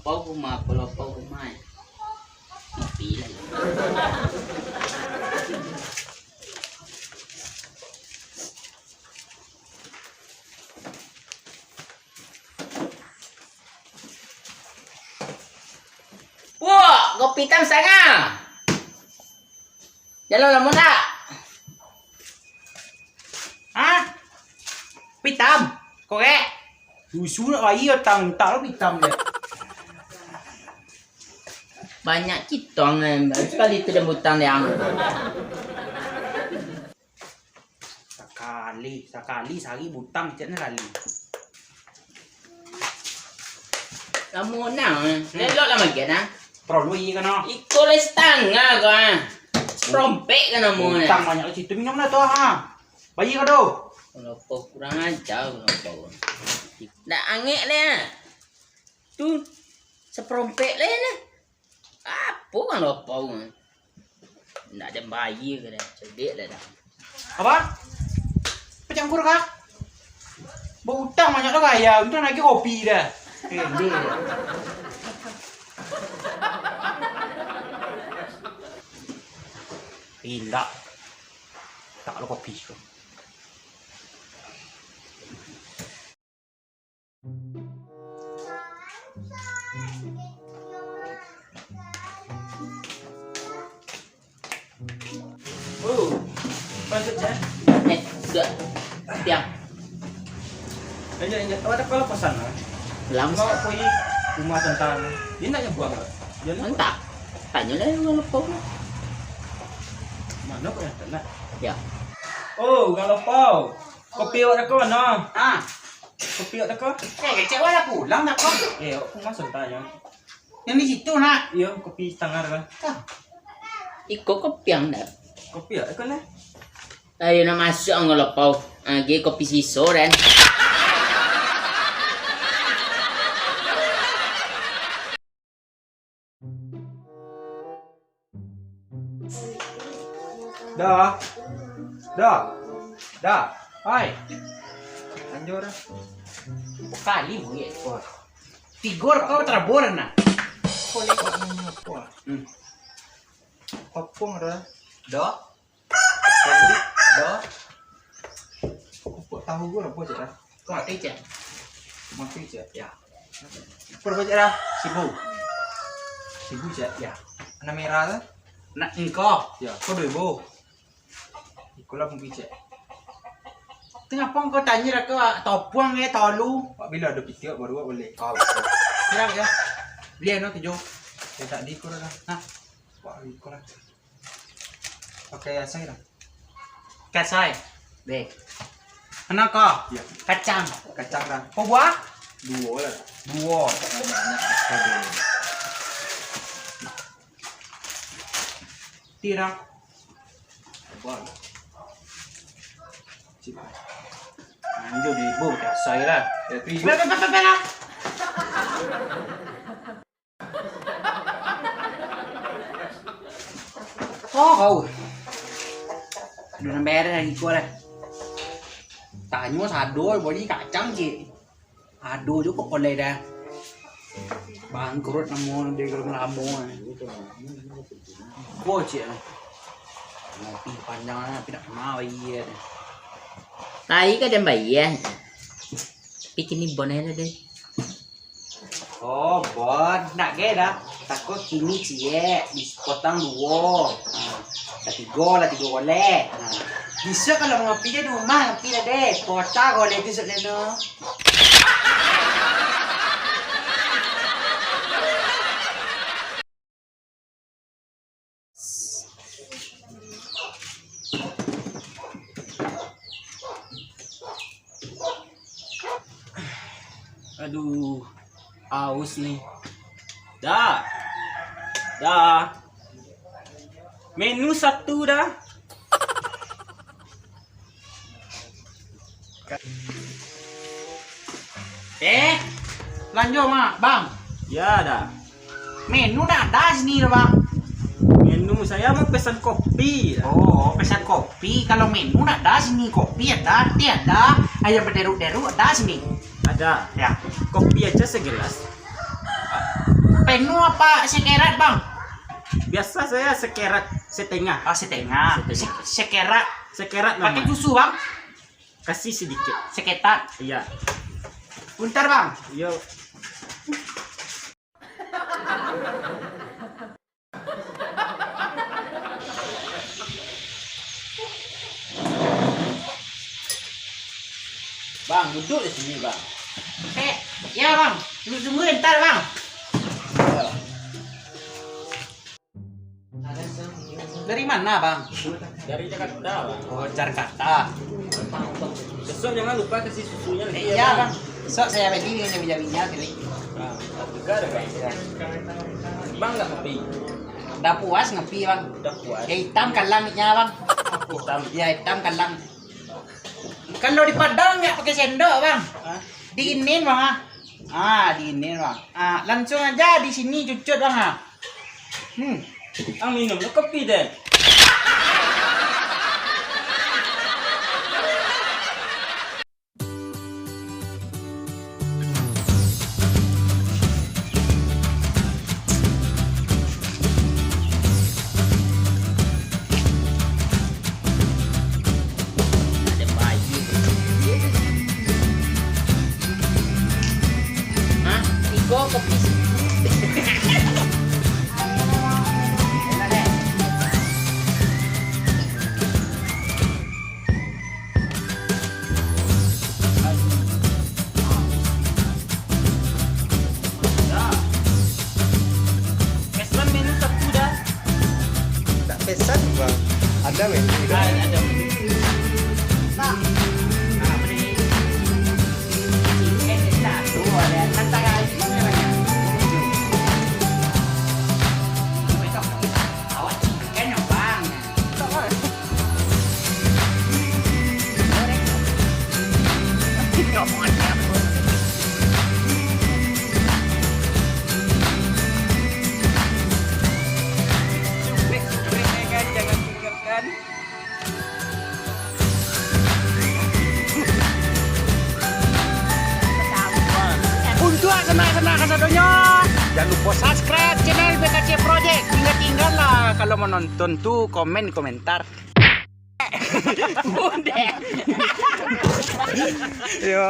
Lapau rumah apa lapau rumah? Ngopi lah. Wah, kopi hitam setengah. Jalan lama tak? Hah? Pitam? Korek? Susu nak raya tang tak lo pitam dia. Banyak kitong kan. Sekali tu dah butang dia. Sekali sehari butang macam mana kali. Lama nak. Lelok lah makan ah. Terlalu iya kan ah. Ikut lah setengah kan. Serompek kan nama ni. Butang banyak situ minum lah tu ha. Bayi kau tu. Lapau kurang ajar lapau. Nak angin lah. Tu seperompek lah ni. Apa kan lapau ni? Nak ada bayi ke dah. Cerdik lah dah. Apa? Pecampur kah? Butang banyak tu kaya. Itu nak lagi kopi dah. Dia. Gila. Tak lo kopi tu. Oh, pasal je. Sudah. Tiang. Enggak. Ada kalau pesan ah. Langsung. Mau pergi rumah tentang. Dia nak buang tak? Dia nak. Entah. Tanya lah orang lapau. Mana kau yang tak nak? Ya. Oh, orang lapau. Kopi awak dah kau mana? Ah. Kopi awak dah kau? Kecek awak dah pulang dah kau. Aku masuk tanya. Yang di situ nak. Iya, kopi setengah kan. Ikut kopiang dah. Kopi awak kan lah. Ayo nak masuk ang lapau. Agi kopi siso dan. Dah. Hai. Lanjut dah. Kali buat kau. Tigor kau terabur nak. Boleh kau apa? Apa dah? Dah. Dah. Apa tahu gua apa je dah? Kau mati je. Mati je. Ya. Apa je dah? Sibu je. Ya. Warna merah tu? Nak engkau. Ya. Kau 2000. Ikulah pun pijak. Kenapa kau tanya dah kau topuang ya tolu? Pak bila ada pijak baru awak boleh. Kau. Kira ya. Beli no 7. Saya tak di kau dah. Hah? Pak ikut lah. Pakai asai dah. Kasai. Dek. Anak kau. Ya. Kacang. Kacang dah. Kau buah? 2 lah. 2. Tak banyak. Tirang. Buat. Cik. Anjur di ibu kasai lah. Ya, tu ibu. Lah. Oh kau. Udah beres lagi gua lah. Tanya sado body kacang je. Ado juga boleh dah. Bangkrut namun dia kalau ngelamu. Gua je. Ngopi panjang lah, tidak mau iya. Tadi kan jam bayar. Bikin ni boneh deh. Oh, bon, nak ke dah. Takut kini cie, dipotong 2. Lah 3 boleh. Bisa kalau ngopi di rumah, ngopi dah deh. Potong boleh tu sebenarnya. Aduh, aus nih. Dah. Menu 1 dah. Lanjut mak, bang. Ya dah. Menu dah ada sini bang. Menu saya mau pesan kopi. Oh, pesan kopi. Kalau menu dah ada sini, kopi ada, teh ada, ayam berderuk-deruk ada sini. Ada. Ya. Kopi aja segelas. penuh apa sekerat bang? Biasa saya sekerat setengah. Oh setengah. Sekerat. Sekerat Pakai namanya. susu bang? Kasih sedikit. Seketat. Iya. Bentar bang. Yo. Bang, duduk di sini, Bang. Ya bang. Lu tunggu bentar bang. Dari mana bang? Dari Jakarta, Bang. Oh Jakarta. Besok jangan lupa kasih susunya. Iya bang. So saya beli dengan jabi-jabinya tadi. Nah, juga ada, Bang. Bang nggak kopi? Udah puas ngopi bang. Udah puas. Hitam kan langitnya bang. Hitam. Ya hitam kan lang. Kalau di Padang nggak pakai sendok bang. Hah? Diinin bang ah. Diinin bang. Langsung aja di sini cucut bang ah. Minum lo kopi deh. Ada baju. Hah? Iko kopi. Kesan minum satu dah. Tak pesan bang. Ada weh. Ada. Jangan tinggalkan. Untuk kena kasadonya. Jangan lupa subscribe channel BKC Project. Tinggal lah kalau mau nonton tuh komen di komentar. Udah. Yo.